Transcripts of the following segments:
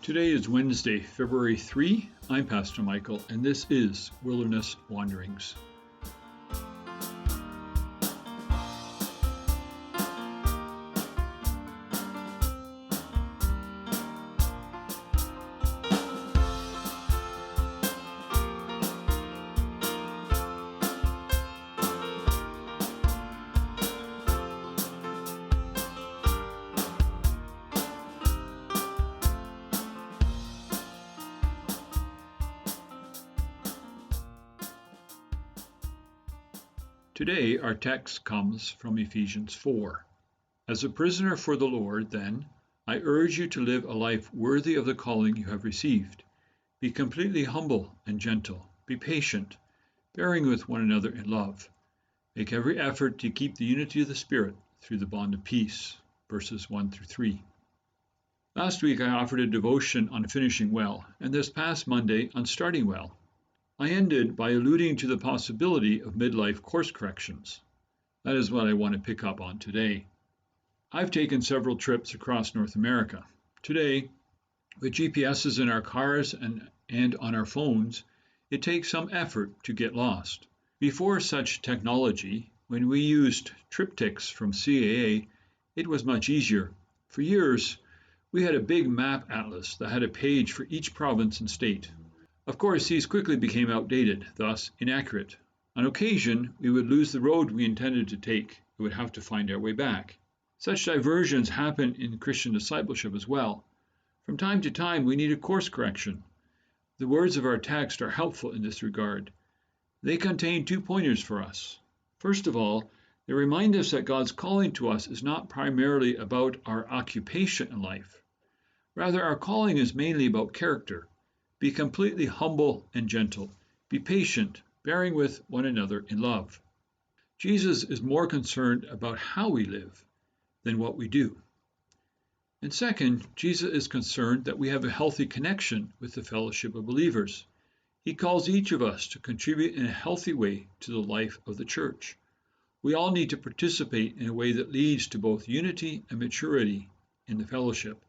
Today is Wednesday, February 3. I'm Pastor Michael, and this is Wilderness Wanderings. Today, our text comes from Ephesians 4. As a prisoner for the Lord, then, I urge you to live a life worthy of the calling you have received. Be completely humble and gentle. Be patient, bearing with one another in love. Make every effort to keep the unity of the Spirit through the bond of peace. Verses 1 through 3. Last week, I offered a devotion on finishing well, and this past Monday on starting well. I ended by alluding to the possibility of midlife course corrections. That is what I want to pick up on today. I've taken several trips across North America. Today, with GPSs in our cars and on our phones, it takes some effort to get lost. Before such technology, when we used Triptiks from CAA, it was much easier. For years, we had a big map atlas that had a page for each province and state. Of course, these quickly became outdated, thus inaccurate. On occasion, we would lose the road we intended to take and would have to find our way back. Such diversions happen in Christian discipleship as well. From time to time, we need a course correction. The words of our text are helpful in this regard. They contain 2 pointers for us. First of all, they remind us that God's calling to us is not primarily about our occupation in life. Rather, our calling is mainly about character. Be completely humble and gentle. Be patient, bearing with one another in love. Jesus is more concerned about how we live than what we do. And second, Jesus is concerned that we have a healthy connection with the fellowship of believers. He calls each of us to contribute in a healthy way to the life of the church. We all need to participate in a way that leads to both unity and maturity in the fellowship.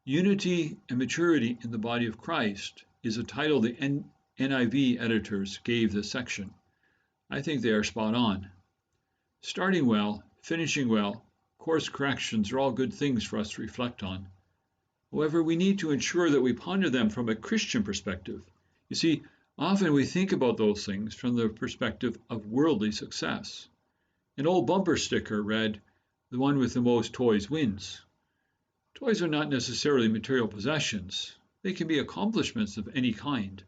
Unity and maturity in the body of Christ is a title the NIV editors gave this section. I think they are spot on. Starting well, finishing well, course corrections are all good things for us to reflect on. However, we need to ensure that we ponder them from a Christian perspective. You see, often we think about those things from the perspective of worldly success. An old bumper sticker read, "The one with the most toys wins." Toys are not necessarily material possessions. They can be accomplishments of any kind.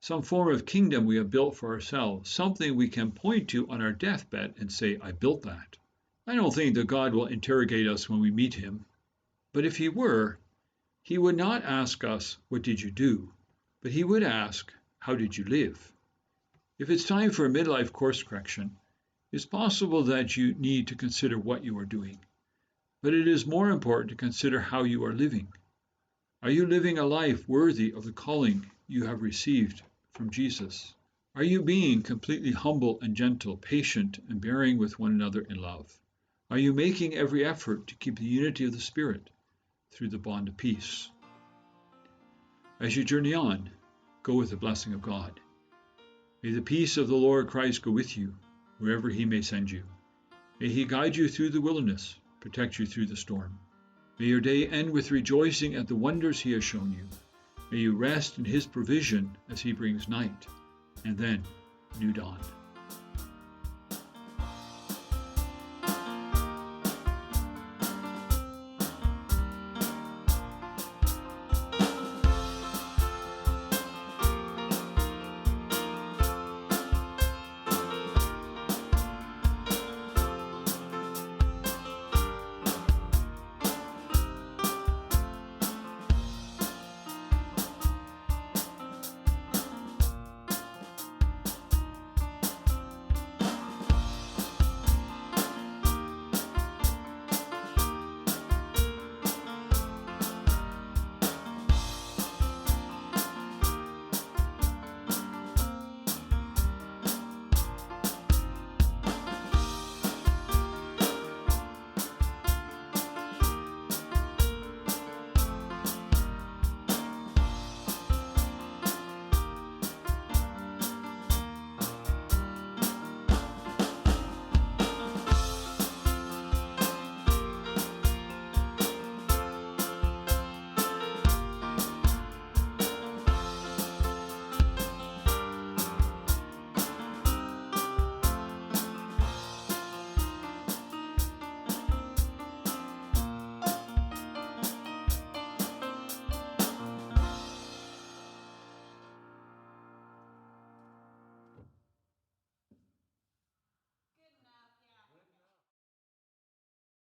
Some form of kingdom we have built for ourselves, something we can point to on our deathbed and say, "I built that." I don't think that God will interrogate us when we meet him. But if he were, he would not ask us, "What did you do?" But he would ask, "How did you live?" If it's time for a midlife course correction, it's possible that you need to consider what you are doing. But it is more important to consider how you are living. Are you living a life worthy of the calling you have received from Jesus? Are you being completely humble and gentle, patient, and bearing with one another in love? Are you making every effort to keep the unity of the Spirit through the bond of peace? As you journey on, go with the blessing of God. May the peace of the Lord Christ go with you wherever he may send you. May he guide you through the wilderness, protect you through the storm. May your day end with rejoicing at the wonders he has shown you. May you rest in his provision as he brings night, and then new dawn.